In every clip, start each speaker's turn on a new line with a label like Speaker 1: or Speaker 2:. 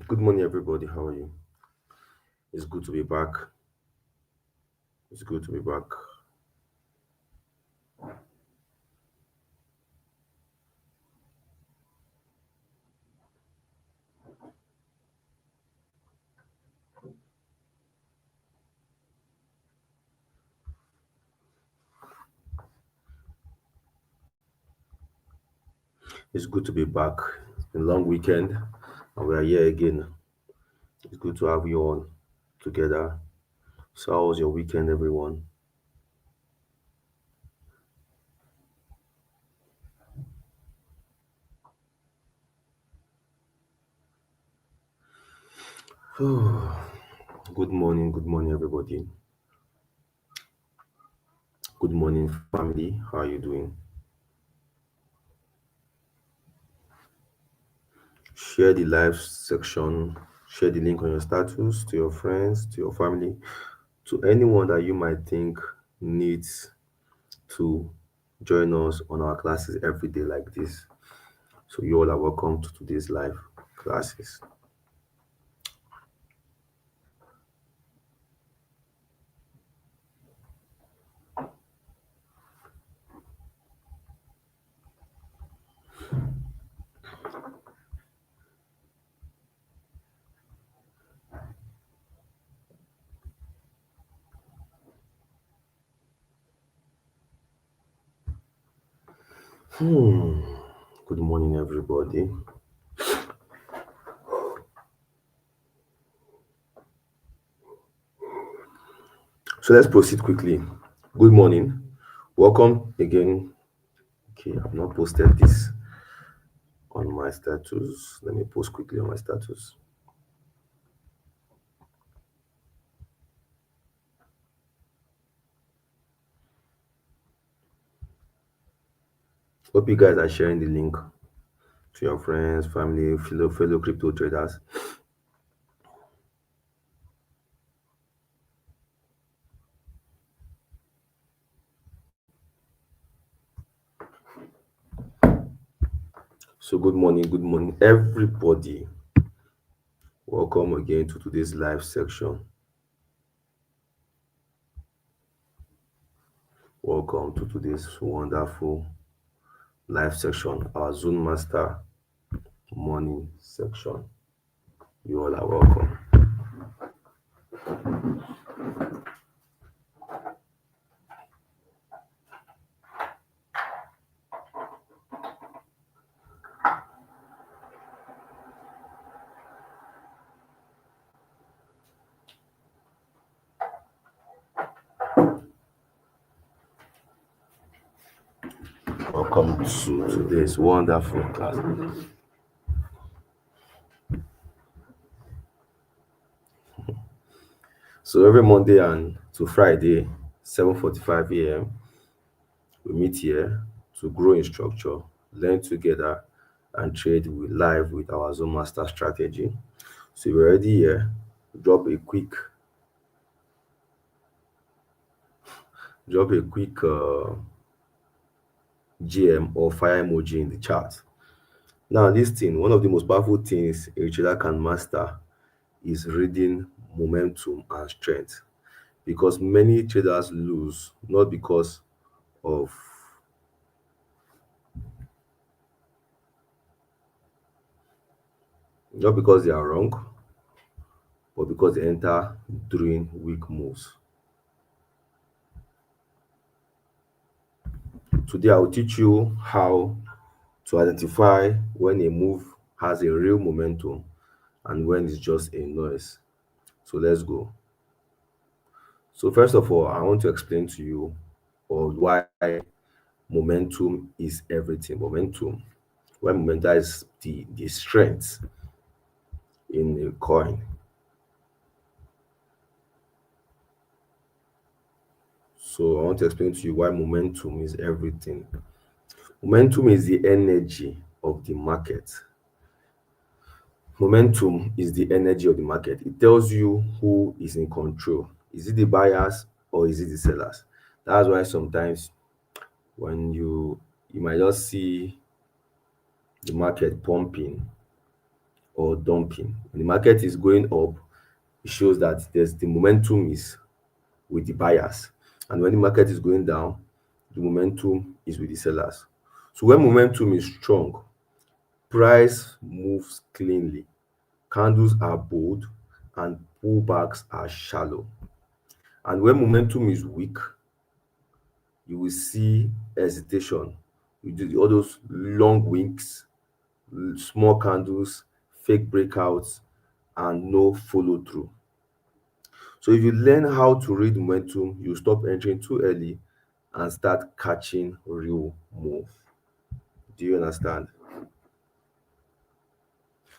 Speaker 1: Good morning, everybody. How are you? It's good to be back. It's good to be back. It's good to be back. It's been a long weekend, and we are here again. It's good to have you all together. So, how was your weekend, everyone? Good morning, everybody. Good morning, family. How are you doing? Share the live section. Share the link on your status to your friends, to your family, to anyone that you might think needs to join us on our classes every day like this. So you all are welcome to today's live classes. Hmm. Good morning, everybody. So let's proceed quickly. Good morning. Welcome again. Okay, I've not posted this on my status. Let me post quickly on my status. Hope you guys are sharing the link to your friends, family, fellow crypto traders. So good morning, everybody. Welcome again to today's live section. Welcome to today's wonderful live section, our Zoom Master morning section. You all are welcome. Welcome to today's wonderful class. So every Monday and to Friday, 7:45 a.m., we meet here to grow in structure, learn together, and trade live with our Zoom Master strategy. So if you're already here, drop a quick GM or fire emoji in the chat. Now, this thing, one of the most powerful things a trader can master is reading momentum and strength, because many traders lose not because of not because they are wrong, but because they enter during weak moves. Today, I will teach you how to identify when a move has a real momentum and when it's just a noise. So let's go. So first of all, I want to explain to you or why momentum is everything. Momentum, why momentum is the strength in a coin. So I want to explain to you why momentum is everything. Momentum is the energy of the market. Momentum is the energy of the market. It tells you who is in control. Is it the buyers or is it the sellers? That's why sometimes when you might just see the market pumping or dumping. When the market is going up, it shows that there's the momentum is with the buyers. And when the market is going down, the momentum is with the sellers. So when momentum is strong, price moves cleanly, candles are bold, and pullbacks are shallow. And when momentum is weak, you will see hesitation. You do all those long winks, small candles, fake breakouts, and no follow through. So if you learn how to read momentum, you stop entering too early and start catching real move. Do you understand?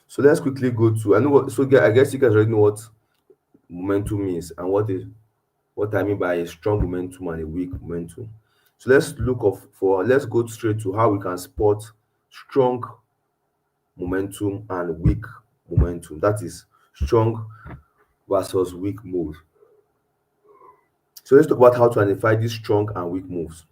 Speaker 1: So let's quickly go to I know what so I guess you guys already know what momentum means and what I mean by a strong momentum and a weak momentum. So let's go straight to how we can spot strong momentum and weak momentum. That is strong versus weak moves. So let's talk about how to identify these strong and weak moves.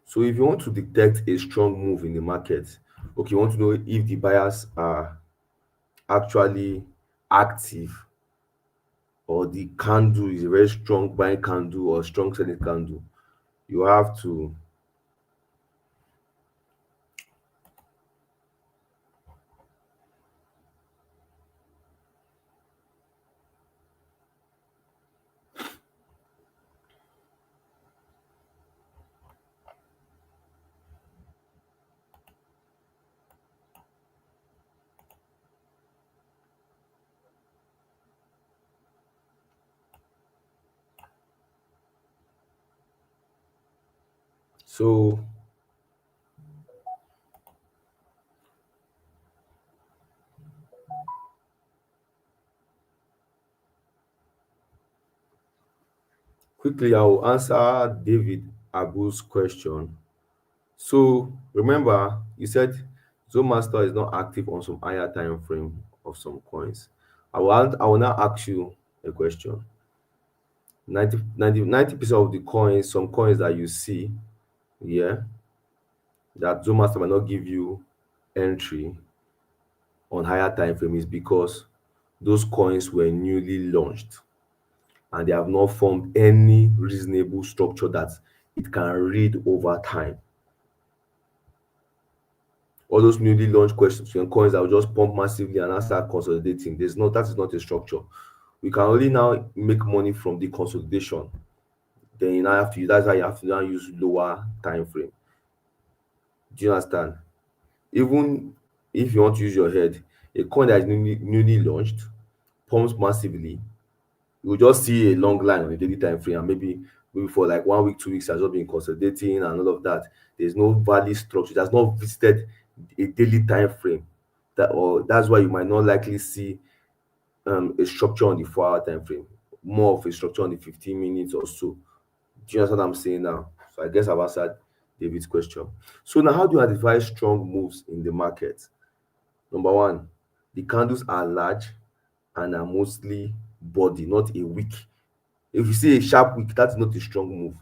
Speaker 1: So if you want to detect a strong move in the market, okay, you want to know if the buyers are actually active or the candle is a very strong buying candle or strong selling candle, you have to so quickly I will answer David Abu's question. So remember, you said Zone is not active on some higher time frame of some coins. I will now ask you a question. 90% of the coins, some coins that you see, yeah, that Zone might not give you entry on higher time frame is because those coins were newly launched and they have not formed any reasonable structure that it can read over time. All those newly launched questions and coins that will just pump massively and now start consolidating. That is not a structure. We can only now make money from the consolidation. Then you now have to that's why you have to now use lower time frame. Do you understand? Even if you want to use your head, a coin that is newly launched pumps massively. You will just see a long line on a daily time frame and maybe for like 1 week, 2 weeks has just been consolidating and all of that. There's no value structure. It has not visited a daily time frame. That's why you might not likely see a structure on the 4 hour time frame, more of a structure on the 15 minutes or so. Do you understand what I'm saying now? So I guess I've answered David's question. So now how do you identify strong moves in the market? Number one, the candles are large and are mostly body, not a wick. If you see a sharp wick, that's not a strong move.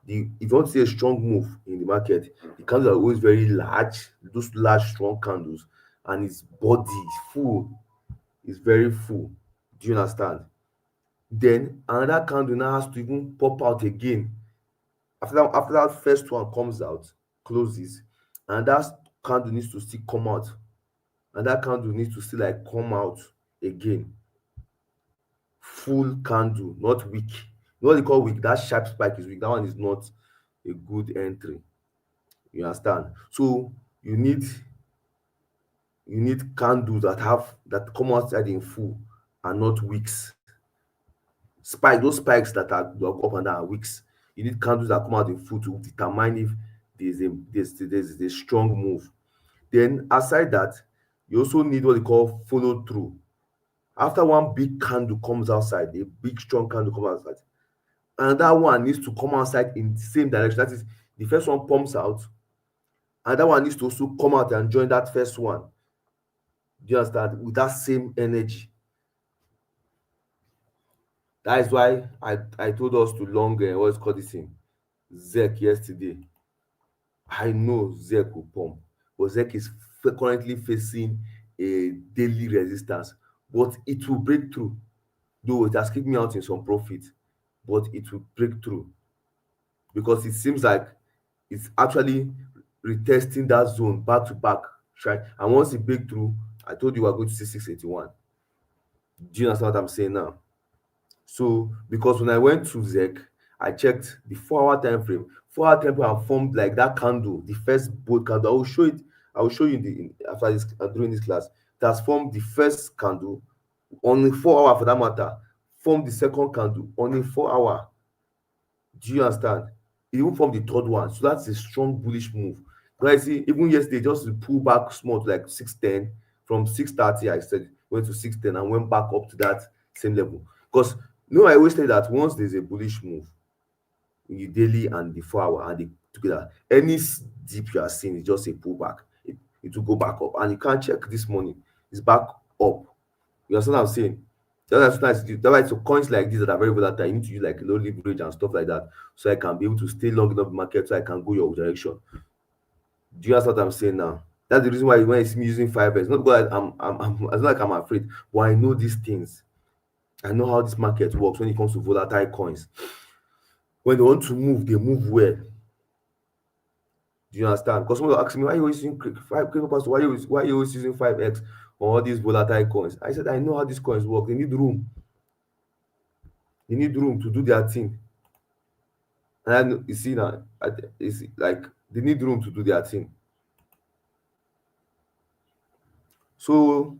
Speaker 1: If you want to see a strong move in the market, the candles are always very large, those large, strong candles, and its body is full, is very full. Do you understand? Then another candle now has to even pop out again After that first one comes out, closes, and that candle needs to still come out, and that candle needs to still like come out again. Full candle, not weak. You know what they call weak? That sharp spike is weak. That one is not a good entry. You understand? So you need you need candles that come outside in full and not wicks. Those spikes that go up and down are wicks. You need candles that come out in full to determine if there's a strong move. Then aside that, you also need what they call follow through. After one big candle comes outside, a big strong candle comes outside, another one needs to come outside in the same direction. That is, the first one pumps out, and that one needs to also come out and join that first one. Do you understand? With that same energy. That is why I told us to long what's called this thing, ZEC yesterday. I know ZEC will pump, but ZEC is currently facing a daily resistance, but it will break through. Though it has kicked me out in some profit, but it will break through because it seems like it's actually retesting that zone back to back. Right? And once it break through, I told you we are going to see 681. Do you understand what I'm saying now? So because when I went to ZEC, I checked the 4 hour time frame. 4 hour time frame have formed like that candle, the first bold candle. I will show it. I will show you after this during this class. It has formed the first candle on the 4 hour for that matter. Formed the second candle on the 4 hour. Do you understand? It even formed the third one. So that's a strong bullish move. Now I see even yesterday just to pull back small to like 610 from 630. I said went to 610 and went back up to that same level. Because I always say that once there's a bullish move in the daily and the 4 hour and the together, any dip you are seeing is just a pullback. It will go back up, and you can't check this morning. It's back up. You understand what I'm saying? That's nice. That's why so coins like this that are very volatile, you need to use like low leverage and stuff like that, so I can be able to stay long enough in the market so I can go your direction. Do you understand what I'm saying now? That's the reason why when I see me using 5x, not because it's not like I'm afraid, but I know these things. I know how this market works when it comes to volatile coins. When they want to move, they move well. Do you understand? Because someone will ask me, why are you always using crypto pastor? Why are you always using 5x on all these volatile coins? I said, I know how these coins work. They need room. They need room to do their thing. And you see now, it's like they need room to do their thing. So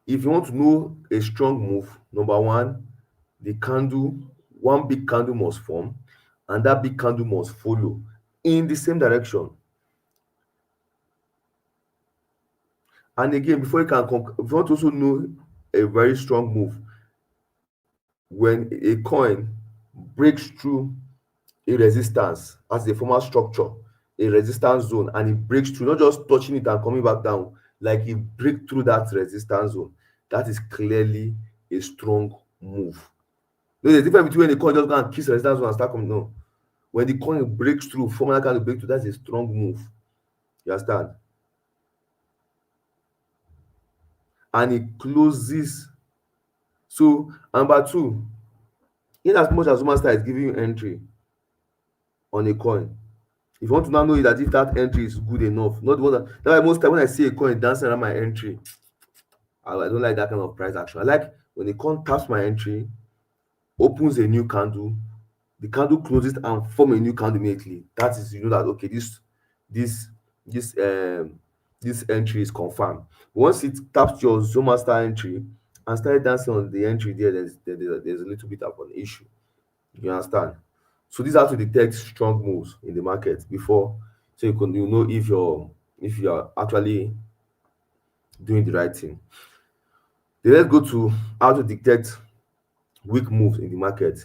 Speaker 1: if you want to know a strong move, number one, the candle, one big candle must form, and that big candle must follow in the same direction. And again, before you can if you want to also know a very strong move, when a coin breaks through a resistance as a formal structure, a resistance zone, and it breaks through, not just touching it and coming back down, like it break through that resistance zone, that is clearly a strong move. There's a difference between when the coin just go and kiss resistance zone and start coming. No, when the coin breaks through, formal kind of break through, that's a strong move. You understand? And it closes. So number two, in as much as master is giving you entry on a coin, if you want to now know that if that entry is good enough, not the one that's why most time when I see a coin dancing around my entry, I don't like that kind of price action. I like when the coin taps my entry, opens a new candle, the candle closes and form a new candle immediately. That is, you know that okay, this this um this entry is confirmed. Once it taps your Zoom master entry and started dancing on the entry there, there's a little bit of an issue. You understand? So these are to detect strong moves in the market before, so you know if you're actually doing the right thing. Then let's go to how to detect weak moves in the market.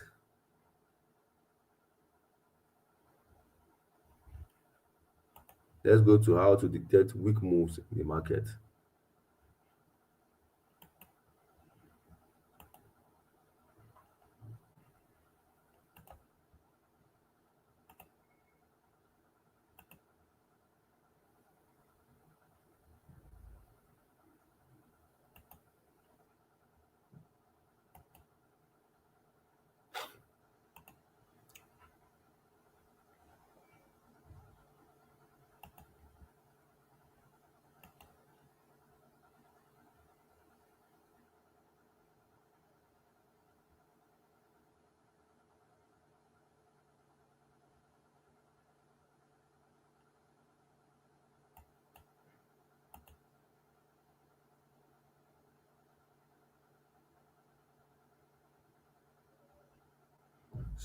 Speaker 1: Let's go to how to detect weak moves in the market.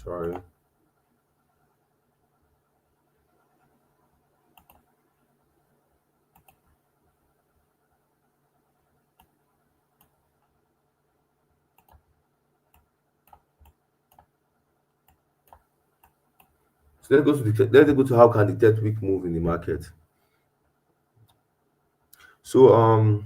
Speaker 1: Sorry. So let's go to how can detect weak move in the market. So I'm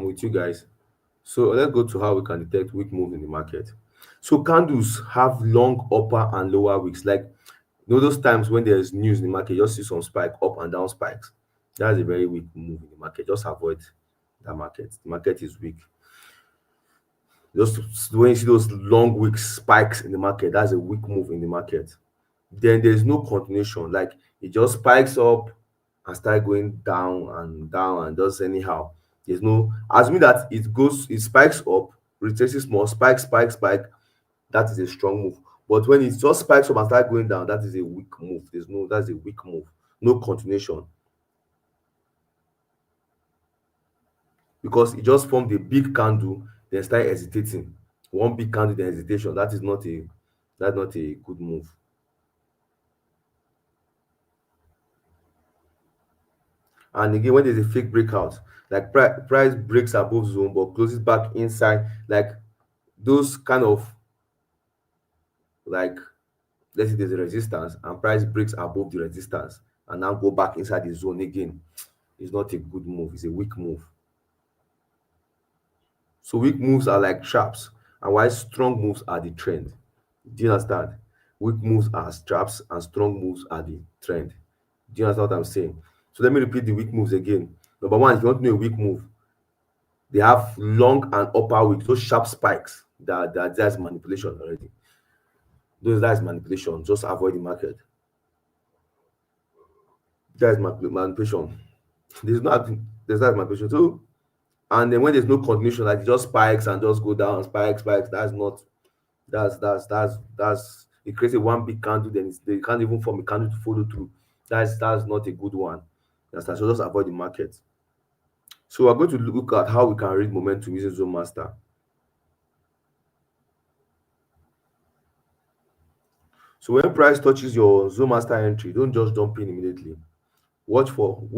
Speaker 1: with you guys. So let's go to how we can detect weak move in the market. So candles have long upper and lower wicks. Like those times when there is news in the market, you just see some spike up and down spikes. That's a very weak move in the market. Just avoid that market. The market is weak. Just when you see those long weak spikes in the market, that's a weak move in the market. Then there's no continuation. Like it just spikes up and start going down and just anyhow. There's no assuming that it spikes up, retraces more, spike. That is a strong move. But when it just spikes up and start going down, that is a weak move. That's a weak move. No continuation because it just formed a big candle, then start hesitating. One big candle, then hesitation. That's not a good move. And again, when there's a fake breakout, like price breaks above zone but closes back inside, like those kind of like let's say there's a resistance and price breaks above the resistance and now go back inside the zone again, it's not a good move. It's a weak move. So weak moves are like traps, and while strong moves are the trend. Do you understand? Weak moves are traps, and strong moves are the trend. Do you understand what I'm saying? So let me repeat the weak moves again. Number one, if you want to know a weak move, they have long and upper wicks, those sharp spikes. That's manipulation already. That's manipulation. Just avoid the market. That's manipulation. There's that manipulation too. And then when there's no continuation, like it just spikes and just go down, spikes. That's not that's it creates a one big candle, then they can't even form a candle to follow through. That's not a good one. So just avoid the market. So we're going to look at how we can read momentum using Zone Master. So when price touches your Zone Master entry, don't just jump in immediately. Watch for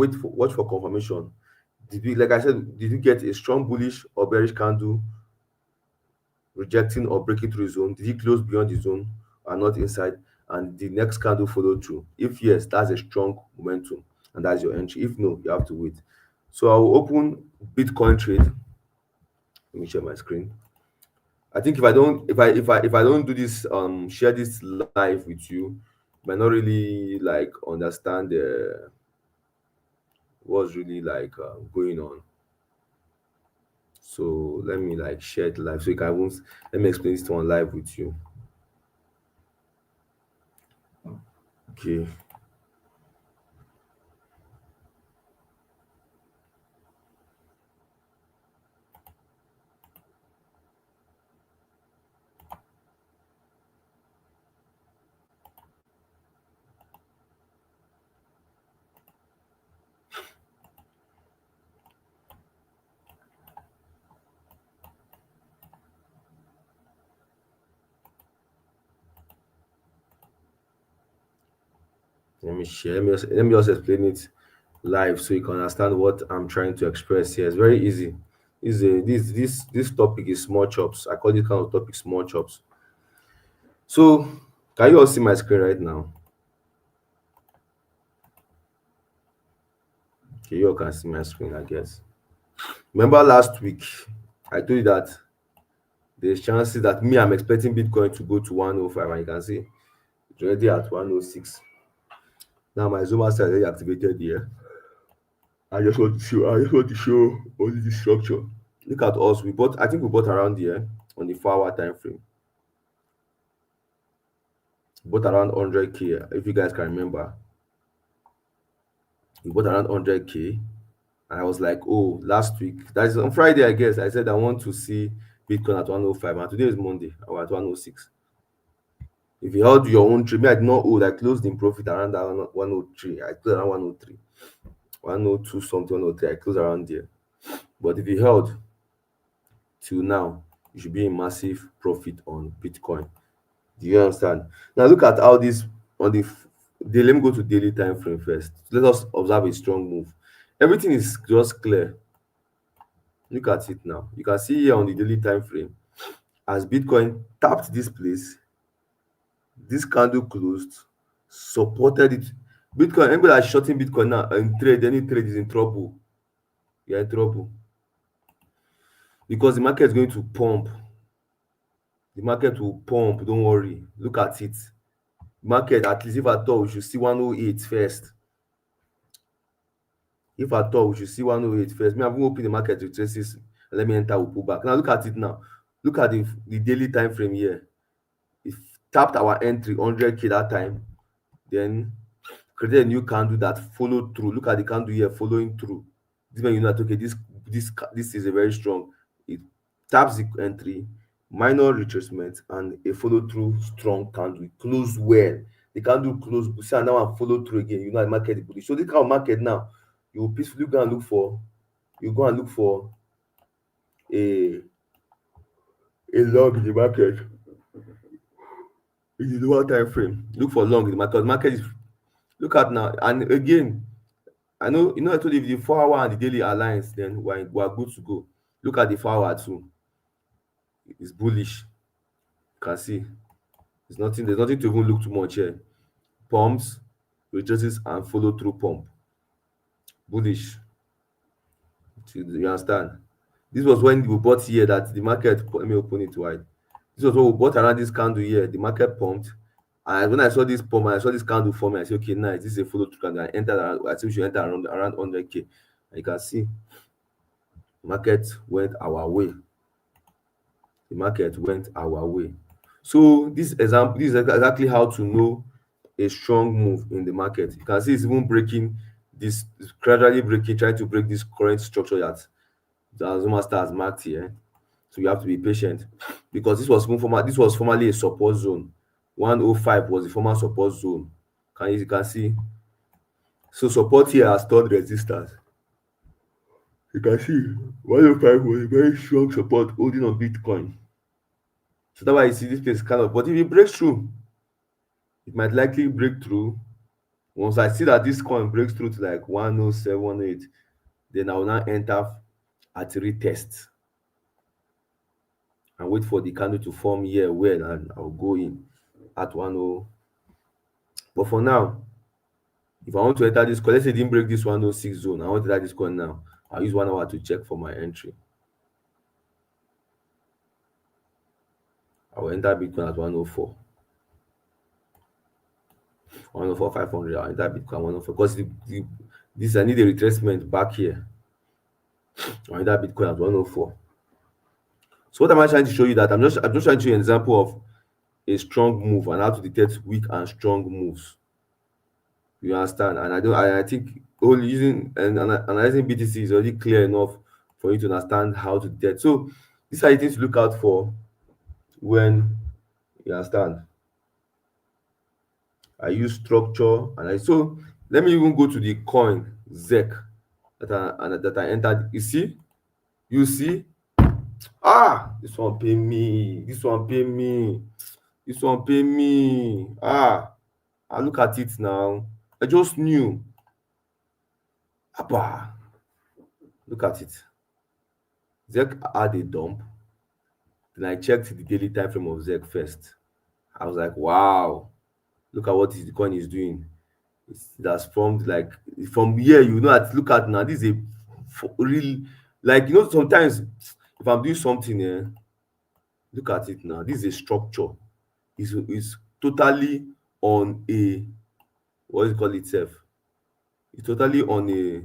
Speaker 1: confirmation. Like I said, did you get a strong bullish or bearish candle rejecting or breaking through the zone? Did it close beyond the zone or not inside? And the next candle follow through. If yes, that's a strong momentum and that's your entry. If no, you have to wait. So I will open Bitcoin trade. Let me share my screen. I think if I don't do this share this live with you, you might not really like understand what's really like going on. So let me like share it live so you can won't let me explain this one live with you. Okay. Let me share. Let me just explain it live so you can understand what I'm trying to express here. It's very easy. This topic is small chops. I call this kind of topic small chops. So can you all see my screen right now? Okay, you all can see my screen, I guess. Remember last week I told you that there's chances that I'm expecting Bitcoin to go to 105, and you can see it's already at 106. Now my Zuma is already activated here. I just want to show only the structure. Look at us. I think we bought around here on the 4 hour time frame. bought around 100K. If you guys can remember, he bought around 100K. And I was like, oh, last week, that is on Friday, I guess. I said I want to see Bitcoin at 105, and today is Monday. I was at 106. If you held your own trade, me, I did not hold. I closed in profit around that 103. I closed around 103, 102 something, 103. I closed around there. But if you held till now, you should be in massive profit on Bitcoin. Do you understand? Now look at how this on the let me go to daily time frame first. Let us observe a strong move. Everything is just clear. Look at it now. You can see here on the daily time frame as Bitcoin tapped this place, this candle closed, supported it. Bitcoin, anybody that's shorting Bitcoin now and trade, any trade is in trouble. You're in trouble because the market is going to pump. The market will pump. Don't worry. Look at it. Market, at least if at all, we should see 108 first. If at all, we should see 108 first. Me, I'm going to open the market to traces and let me enter, we'll pull back. Now look at it now. Look at the daily time frame here. It tapped our entry 100K that time, then created a new candle that followed through. Look at the candle here following through. This when you know that okay, this is a very strong. It taps the entry, minor retracement, and a follow through strong candle. It closed well. The candle closed. See, and now I follow through again. You know, the market is bullish. So this kind of market now, you will peacefully go and look for. You go and look for a long in the market in the lower time frame. Look for long in the market. The market is look at now, and again, I know you know I told you if the 4 hour and the daily alliance, then we're good to go. Look at the 4 hour too. It's bullish. You can see it's nothing, there's nothing to even look too much here. Pumps, retraces, and follow through pump. Bullish. You understand? This was when we bought here that the market, let me open it wide. This was what we bought around this candle here. The market pumped. And when I saw this pump and I saw this candle forming, I said, okay, nice. This is a follow through candle. I entered around, I said we should enter around 100K. And you can see the market went our way. The market went our way. So this example, this is exactly how to know a strong move in the market. You can see it's even breaking this, it's gradually breaking, trying to break this current structure that the Master has marked here. So you have to be patient because this was formerly a support zone. 105 was the former support zone. You can see. So support here has turned resistance. You can see 105 was a very strong support holding on Bitcoin. So that's why you see this place kind of, but if it breaks through, it might likely break through. Once I see that this coin breaks through to like 107, 108, then I will now enter at retest and wait for the candle to form here well, and I'll go in at 10. But for now, if I want to enter this coin, let's say it didn't break this 106 zone, I want to enter this coin now. I'll use 1 hour to check for my entry. I will enter Bitcoin at 104. 104, 500. I'll enter Bitcoin 104 because this I need a retracement back here. I'll enter Bitcoin at 104. So what am I trying to show you? That I'm just trying to show you an example of a strong move and how to detect weak and strong moves. You understand? And I think only using and analyzing BTC is already clear enough for you to understand how to detect. So these are the things to look out for when you understand. I use structure so let me even go to the coin ZEC that I entered. You see, this one pay me, this one pay me, this one pay me. I look at it now. I just knew. Abba, look at it. ZEC had a dump. Then I checked the daily time frame of ZEC first. I was like, wow, look at what the coin is doing. It has formed like from here, look at now. This is a real, like, sometimes if I'm doing something here, look at it now. This is a structure. It's totally on a, what do you call itself? It's totally on a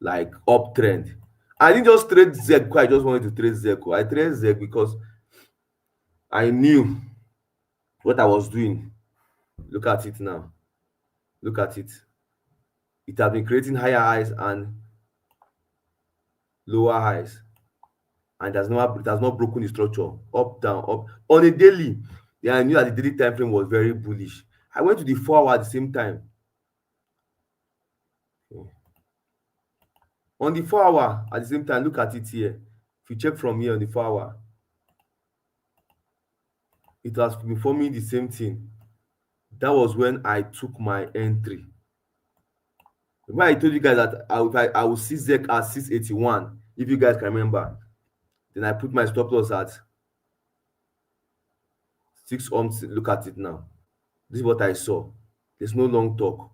Speaker 1: like uptrend. I didn't just trade ZEC because I just wanted to trade ZEC. I traded ZEC because I knew what I was doing. Look at it now. Look at it. It has been creating higher highs and lower highs, and it has not broken the structure. Up, down, up. On a daily, yeah, I knew that the daily time frame was very bullish. I went to the 4 hour at the same time. On the 4 hour at the same time, look at it here. If you check from here on the 4 hour, it has been forming the same thing. That was when I took my entry. When I told you guys that I will see ZEC at 681, if you guys can remember, then I put my stop loss at 6 Look at it now. This is what I saw. There's no long talk.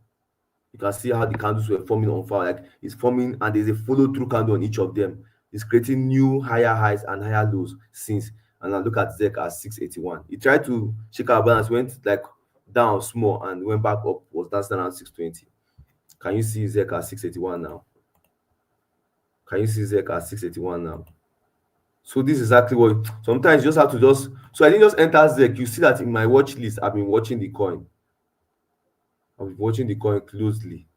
Speaker 1: You can see how the candles were forming on fire. Like it's forming, and there's a follow through candle on each of them. It's creating new higher highs and higher lows since. And now look at ZEC at 681. It tried to shake our balance, went like down small and went back up, was dancing around 620. Can you see ZEC at 681 now? Can you see ZEC at 681 now? So this is exactly what sometimes you just have to just. So I didn't just enter ZEC. You see that in my watch list, I've been watching the coin. I've been watching the coin closely.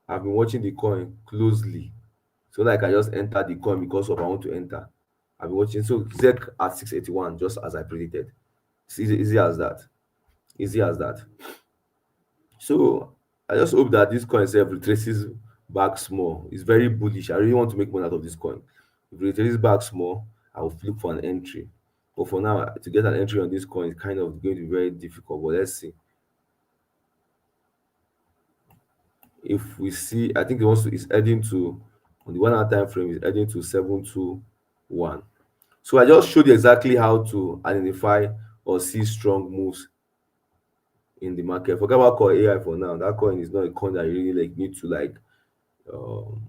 Speaker 1: I've been watching the coin closely. So like I just entered the coin because of I want to enter. I've been watching. So ZEC at 681, just as I predicted. It's easy as that. Easy as that. So I just hope that this coin itself retraces back small. It's very bullish. I really want to make money out of this coin. If it retraces back small, I will look for an entry. But for now, to get an entry on this coin is kind of going to be very difficult. But let's see. If we see, I think it wants to is heading to on the 1 hour time frame is heading to 721. So I just showed you exactly how to identify or see strong moves in the market. Forget about Core AI for now. That coin is not a coin that you really like need to like. Um,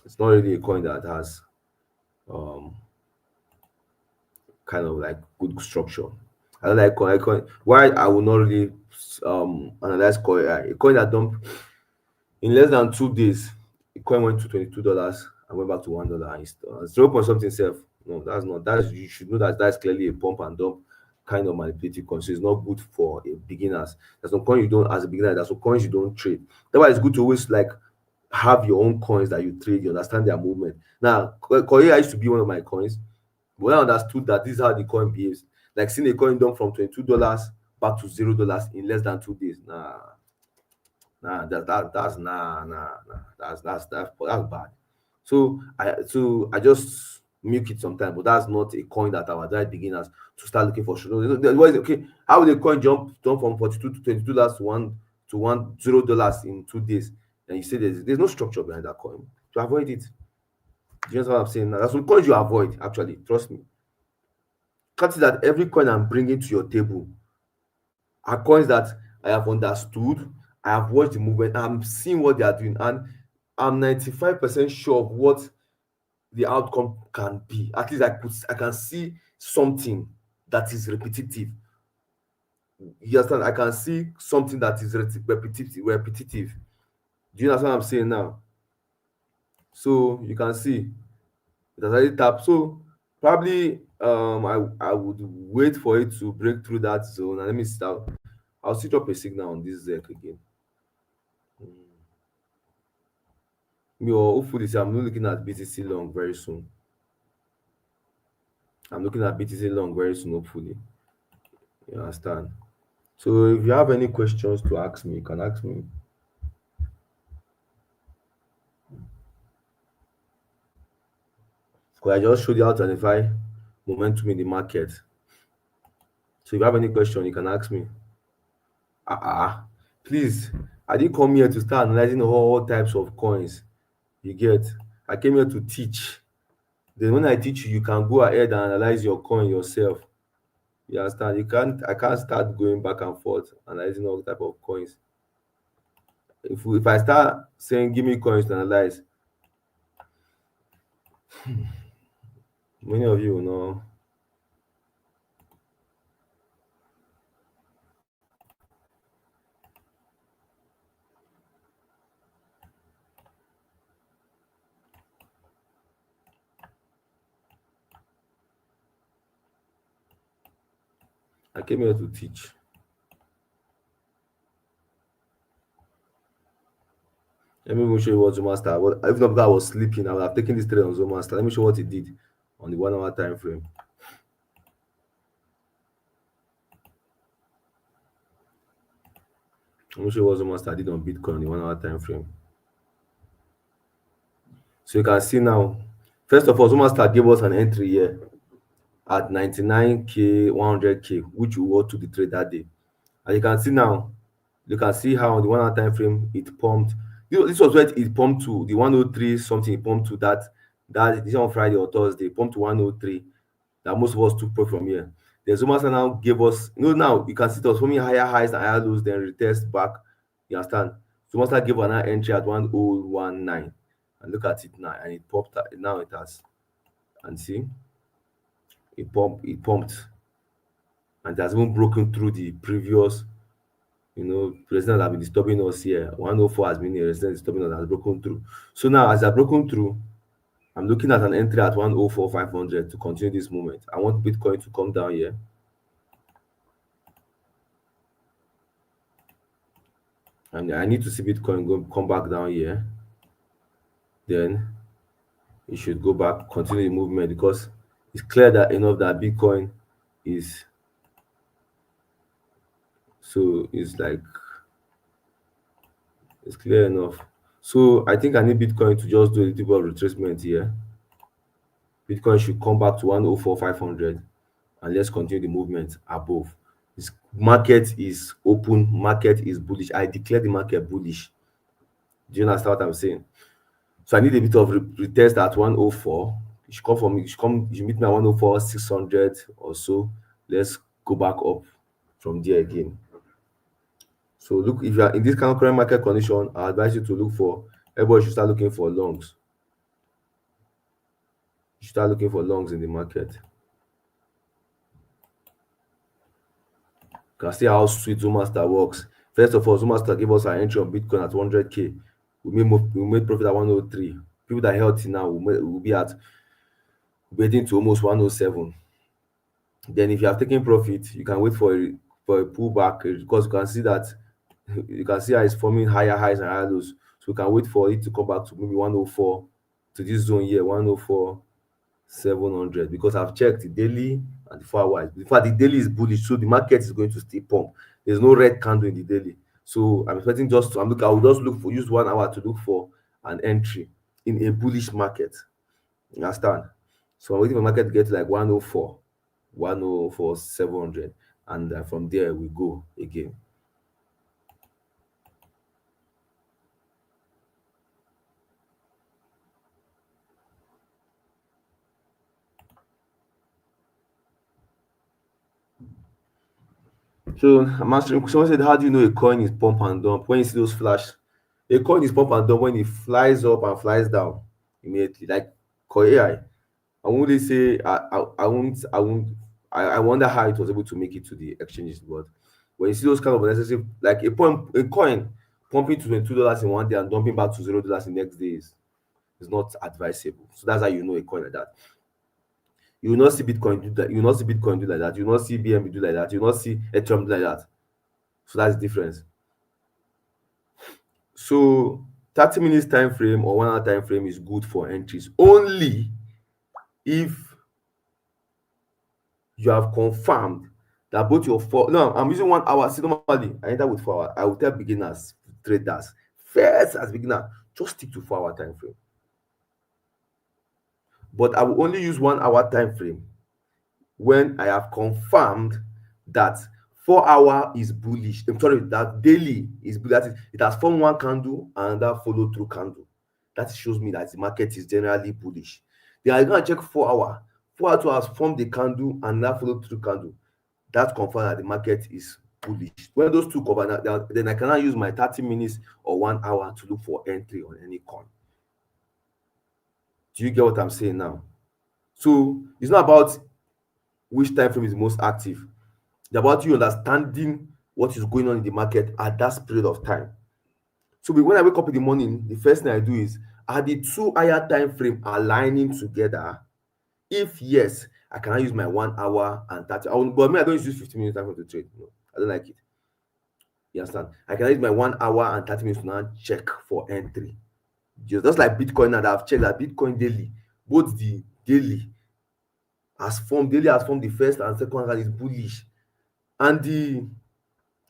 Speaker 1: it's not really a coin that has um kind of like good structure. I don't like coin. Why I will not really analyze Core AI. A coin that dumped in less than 2 days, the coin went to $22 and went back to $1 and it's 0 point something self. No, that's not. That's you should know that that's clearly a pump and dump kind of manipulative coin. So it's not good for a beginners. There's some coins you don't as a beginner. There's some coins you don't trade. That's why it's good to always like have your own coins that you trade. You understand their movement. Now, Korea used to be one of my coins, but when I understood that this is how the coin behaves, like seeing a coin dump from $22 back to $0 in less than 2 days. Nah, that's nah. That's bad. So I just milk it sometimes, but that's not a coin that I would advise beginners to start looking for. Okay, how will the coin jump from 42 to $22 to $10 in 2 days? And you say there's no structure behind that coin. To avoid it. Do you know what I'm saying? Now, there's some coins you avoid, actually. Trust me. Can't see that every coin I'm bringing to your table are coins that I have understood, I have watched the movement, I'm seeing what they are doing, and I'm 95% sure of what the outcome can be. At least I can see something that is repetitive. You understand? I can see something that is repetitive. Do you understand what I'm saying now? So you can see it has already tapped. So probably I would wait for it to break through that zone. And let me start. I'll switch up a signal on this ZEC again. Hopefully, see, I'm looking at BTC long very soon. I'm looking at BTC long very soon, hopefully. You understand? So if you have any questions to ask me, you can ask me. Because I just showed you how to identify momentum in the market. So if you have any question, you can ask me. Please, I didn't come here to start analyzing all types of coins. You get? I came here to teach. Then when I teach you, you can go ahead and analyze your coin yourself. You understand? I can't start going back and forth analyzing all type of coins. If I start saying give me coins to analyze, many of you will know. I came here to teach. Let me even show you what Zuma Star. What if not because I was sleeping, I would have taken this trade on Zuma Star. Let me show what it did on the 1 hour time frame. Let me show you what Zuma Star did on Bitcoin on the 1 hour time frame. So you can see now, first of all, Zuma Star gave us an entry here at 99k, 100k, which we were to the trade that day. And you can see now, you can see how on the 1 hour time frame it pumped. This was where it pumped to the 103 something. It pumped to that this on Friday or Thursday. It pumped to 103. That most of us took profit from here. The Zuma now gave us, now you can see it was forming higher highs and higher lows, then retest back. You understand? Zuma gave an entry at 1019. And look at it now, and it popped. Now it has, and see, it pumped, and it has even broken through the previous, resistance that have been disturbing us here. 104 has been a resistance disturbing us, has broken through. So now, as I broken through, I'm looking at an entry at 104,500 to continue this movement. I want Bitcoin to come down here. And I need to see Bitcoin come back down here. Then it should go back, continue the movement, because it's clear that enough that Bitcoin is, so it's like, it's clear enough. So I think I need Bitcoin to just do a little bit of retracement here. Bitcoin should come back to 104,500, and let's continue the movement above. This market is open, market is bullish. I declare the market bullish. Do you understand what I'm saying? So I need a bit of retest at 104. It should come from it should meet me at 104, 600 or so. Let's go back up from there again. So look, if you are in this kind of current market condition, I advise you to look for, everybody should start looking for longs. You should start looking for longs in the market. You can see how sweet Zoomaster works. First of all, Zoomaster gave us our entry on Bitcoin at 100k. We made profit at 103. People that are healthy now will be waiting to almost 107. Then if you have taken profit, you can wait for a pullback, because you can see how it's forming higher highs and higher lows. So you can wait for it to come back to maybe 104, to this zone here, 104 700, because I've checked the daily and the 4 hours. In fact, the daily is bullish, so the market is going to stay pump. There's no red candle in the daily, so I'm expecting I will just use 1 hour to look for an entry in a bullish market. You understand? So I'm waiting for the market to get to like 104, 104 700, and from there we go again. So I'm answering. Someone said, "How do you know a coin is pump and dump?" When you see those flash, a coin is pump and dump when it flies up and flies down immediately. Like Coin AI, I won't really say I wonder how it was able to make it to the exchanges, but when you see those kind of unnecessary, like a coin pumping to $22 in one day and dumping back to $0 in the next days is not advisable. So that's how you know a coin like that. You will not see Bitcoin do that. You will not see Bitcoin do like that. You will not see BNB do like that. You will not see Ethereum do like that. So that's the difference. So 30 minutes time frame or 1 hour time frame is good for entries only if you have confirmed that both your four. No, I'm using 1 hour. See, normally I enter with 4 hour. I will tell beginners, traders, first as beginner, just stick to 4 hour time frame. But I will only use 1 hour time frame when I have confirmed that 4 hour is bullish. I'm sorry, that daily is bullish. That is, it has formed one candle and that follow through candle. That shows me that the market is generally bullish. Then I'm going to check 4 hour. 4 hour has formed the candle and that follow through candle. That confirms that the market is bullish. When those two cover, then I cannot use my 30 minutes or 1 hour to look for entry on any coin. Do you get what I'm saying now? So it's not about which time frame is most active. It's about you understanding what is going on in the market at that period of time. So when I wake up in the morning, the first thing I do is, are the two higher time frame aligning together? If yes, I cannot use my 1 hour and 30. But me, I don't use 15 minutes time frame to trade. No, I don't like it. You understand? I can use my 1 hour and 30 minutes to now check for entry. Just like Bitcoin now that I've checked that Bitcoin daily, both the daily has formed the first and second hand is bullish, and the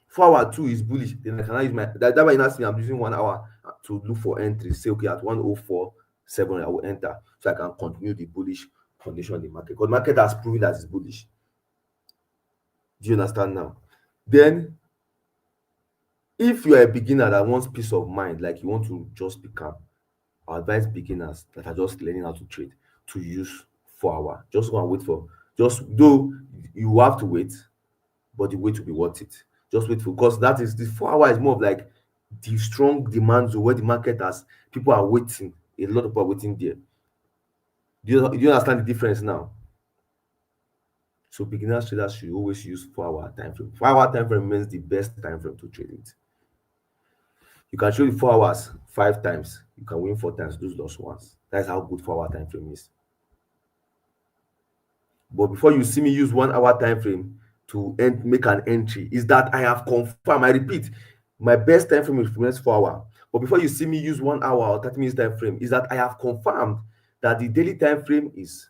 Speaker 1: 4 hour too is bullish. Then I can use that way you now see I'm using 1 hour to look for entry. Say okay at 104.7 I will enter so I can continue the bullish condition in the market because market has proven that it's bullish. Do you understand now? Then if you are a beginner that wants peace of mind, like you want to just be calm, I advise beginners that are just learning how to trade to use 4 hour. Just go and wait for, just though you have to wait, but the wait will be worth it. Just wait for, because that is the 4 hour is more of like the strong demand zone where the market has people are waiting. A lot of people are waiting there. Do you understand the difference now? So beginners traders should always use 4 hour time frame. 4 hour time frame remains the best time frame to trade it. You can trade 4 hours 5 times, you can win 4 times, lose lost once. That's how good 4 hour time frame is. But before you see me use 1 hour time frame to make an entry, is that I have confirmed. I repeat, my best time frame is next 4 hour. But before you see me use 1 hour or 30 minutes time frame, is that I have confirmed that the daily time frame is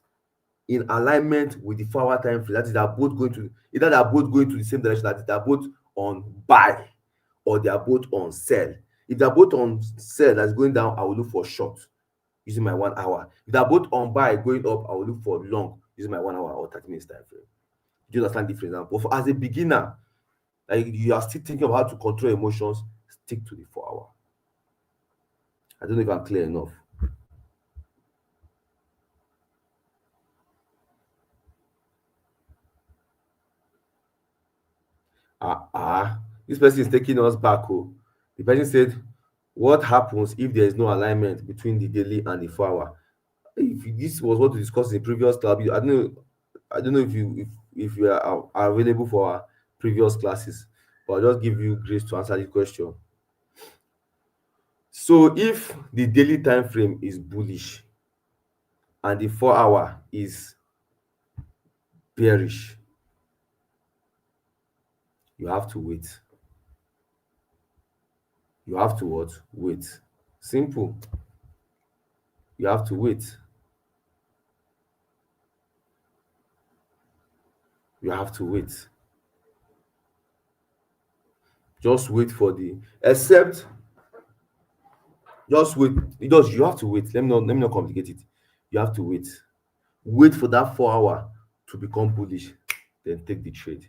Speaker 1: in alignment with the 4 hour time frame. That is, they are both going to the same direction, that they are both on buy or they are both on sell. If they are both on sell that's going down, I will look for short using my 1 hour. If they are both on buy going up, I will look for long using my 1 hour or 30 minutes time frame. Do you understand the difference now? But as a beginner, like you are still thinking of how to control emotions, stick to the 4 hour. I don't know if I'm clear enough. This person is taking us back. Oh, the person said, "What happens if there is no alignment between the daily and the 4 hour?" If this was what we discussed in the previous club, I don't know if you are available for our previous classes, but I'll just give you grace to answer the question. So if the daily time frame is bullish and the 4 hour is bearish, you have to wait. You have to what? Wait. Simple. You have to wait. You have to wait. Just wait for the except just wait. You have to wait. Let me not complicate it. You have to wait. Wait for that 4 hour to become bullish, then take the trade.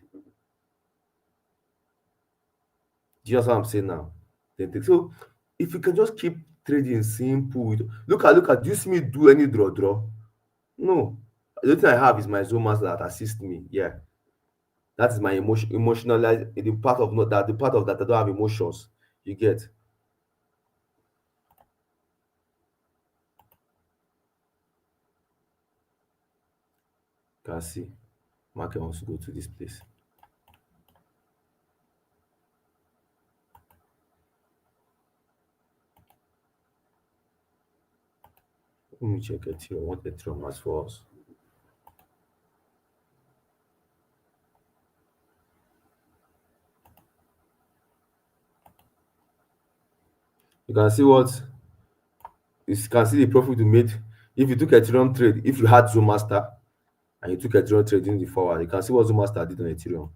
Speaker 1: Do you understand what I'm saying now? Then take so if you can just keep trading simple with look at do you see me do any draw? No. The only thing I have is my zone master that assist me. Yeah. That is my emotional the part of not that the part of that I don't have emotions. You get. Can see. Market wants to go to this place. Let me check Ethereum. What Ethereum has for us. You can see what you can see the profit you made if you took Ethereum trade. If you had Zoom Master and you took Ethereum trade in the forward, you can see what Zoom Master did on Ethereum.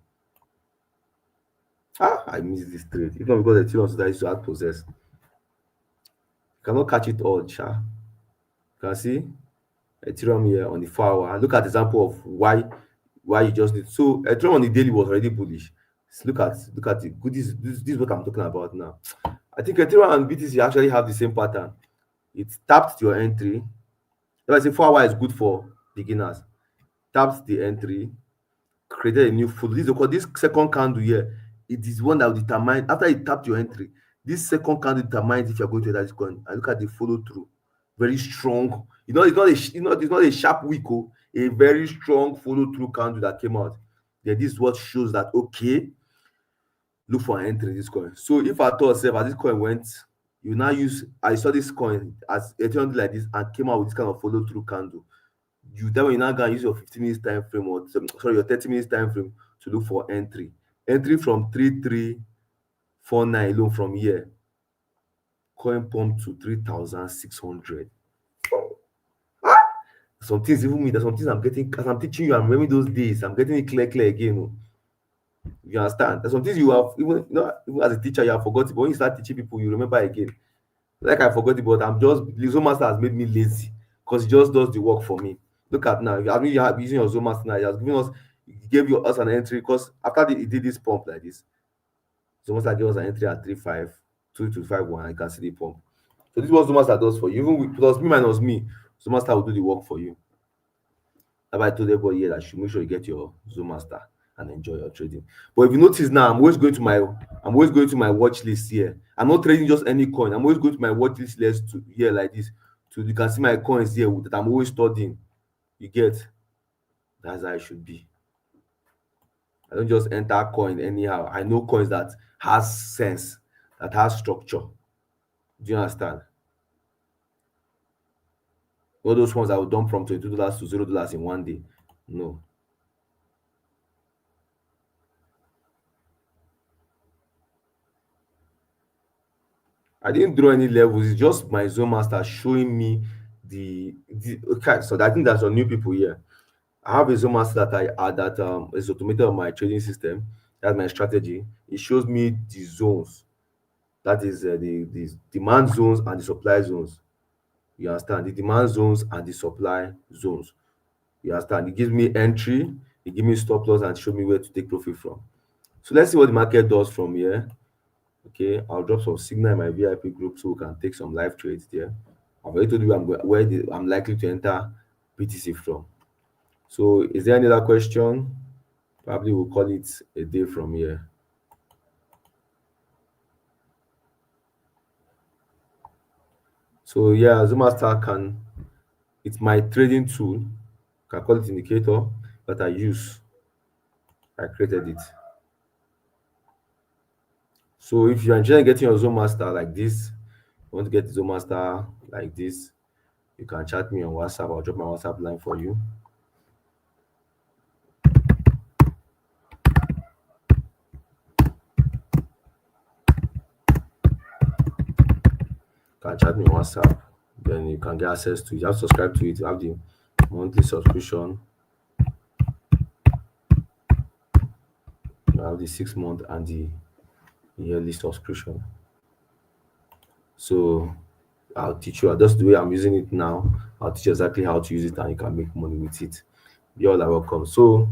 Speaker 1: I missed this trade. If not because Ethereum so that is to add possess. You cannot catch it all, sha. You can see Ethereum here on the 4 hour. Look at the example of why you just need. So Ethereum on the daily was already bullish. Look at it. This is what I'm talking about now. I think Ethereum and BTC actually have the same pattern. It tapped your entry. If I say 4 hour is good for beginners, tapped the entry, created a new follow. This second candle here, it is one that will determine after it tapped your entry. This second candle determines if you're going to enter this coin. And look at the follow through, very strong. It's not a sharp wick, a very strong follow through candle that came out. Then this is what shows that okay, look for an entry in this coin. So if I thought as this coin went, you now use I saw this coin as a trend like this and came out with this kind of follow through candle. You now gonna use your 15 minutes time frame or sorry your 30 minutes time frame to look for entry from 3349 alone from here. coin pump to 3,600. Some things even me, there's some things I'm getting as I'm teaching you. I'm remembering those days. I'm getting it clear again. Oh. You understand? There's some things you have even as a teacher you have forgotten, but when you start teaching people, you remember again. Like I forgot it, but I'm just Zoom Master has made me lazy because it just does the work for me. Look at now. I mean, you are using your Zoom Master now. He has given us, he gave us an entry because after he did this pump like this, Zoom Master gave us an entry at 3.5, 2.251. I can see the pump. So this is what Zoom Master does for you. Even with plus me minus me, Zoom Master will do the work for you. That's why I told everybody here that you should make sure you get your Zoom Master and enjoy your trading. But if you notice now, I'm always going to my watch list here. I'm not trading just any coin. I'm always going to my watch list to here like this. To you can see my coins here that I'm always studying. You get, that's how it should be. I don't just enter coin anyhow. I know coins that has sense, that has structure. Do you understand? All those ones I will dump from $22 to $0 in one day. No. I didn't draw any levels. It's just my Zone Master showing me the okay. So I think that's for new people here. I have a Zone Master that I add that is automated on my trading system. That's my strategy. It shows me the zones. That is the demand zones and the supply zones. You understand? The demand zones and the supply zones. You understand? It gives me entry, it gives me stop loss, and show me where to take profit from. So let's see what the market does from here. Okay, I'll drop some signal in my VIP group so we can take some live trades there. I've already told you I'm likely to enter BTC from. So, is there any other question? Probably we'll call it a day from here. So, yeah, ZooMaster it's my trading tool. Can call it indicator that I use. I created it. So, if you're interested in getting your ZooMaster like this, you want to get the ZooMaster like this, you can chat me on WhatsApp. I'll drop my WhatsApp line for you. Can chat me on WhatsApp. Then you can get access to it. You have to subscribe to it. You have the monthly subscription. You have the 6 month and the yearly subscription. So I'll teach you just the way I'm using it now. I'll teach you exactly how to use it and you can make money with it. You all are welcome. So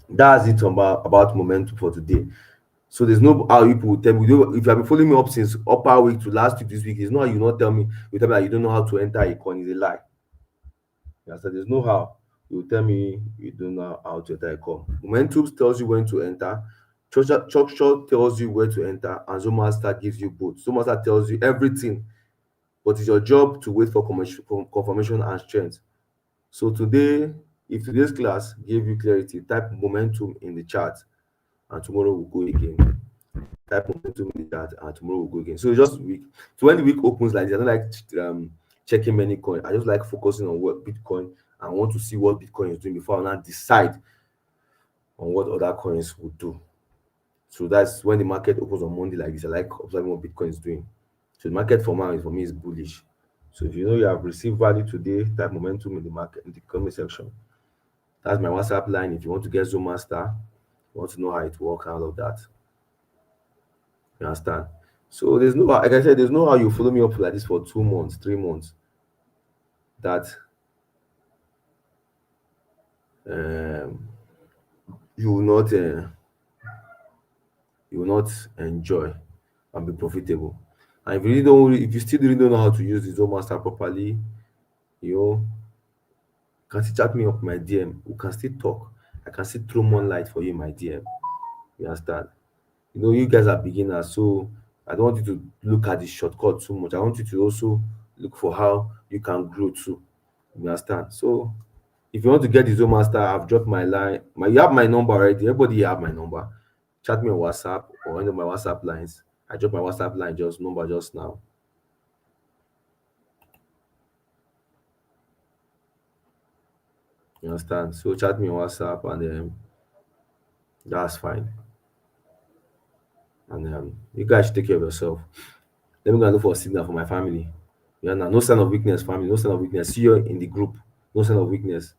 Speaker 1: that's it about momentum for today. So there's no how people will tell me. If you have been following me up since upper week to last week, this week, it's not you not tell me. You tell me that you don't know how to enter a coin. Is a lie. Yeah, so there's no how. You tell me you don't know how to enter a coin. Momentum tells you when to enter. Structure tells you where to enter, and Zoom Master gives you both. Zoom Master tells you everything, but it's your job to wait for confirmation and strength. So today, if today's class gave you clarity, type momentum in the chat, and tomorrow we'll go again. Type momentum in the chat, and tomorrow we'll go again. So just week. So when the week opens like this, I don't like checking many coins. I just like focusing on what Bitcoin. I want to see what Bitcoin is doing before I now decide on what other coins would do. So that's when the market opens on Monday like this. I like observing what Bitcoin is doing. So the market for me is bullish. So if you know you have received value today, type momentum in the market in the comment section. That's my WhatsApp line. If you want to get Zoom Master, you want to know how it works and all of that. You understand? So there's no, like I said, there's no how you follow me up like this for 2 months, 3 months. That um, you will not enjoy and be profitable. And if you still really don't know how to use the Zoom Master properly, you know, can still chat me up my DM. We can still talk. I can still throw more light for you in my DM. You understand? You know, you guys are beginners, so I don't want you to look at the shortcut too much. I want you to also look for how you can grow too. You understand? So if you want to get the Zoom Master, I've dropped my line. You have my number already. Everybody have my number. Chat me on WhatsApp or any of my WhatsApp lines. I dropped my WhatsApp line just now. You understand? So chat me on WhatsApp and that's fine. And you guys take care of yourself. Let me go and look for a signal for my family. Yeah, now no sign of weakness, family. No sign of weakness. See you in the group. No sign of weakness.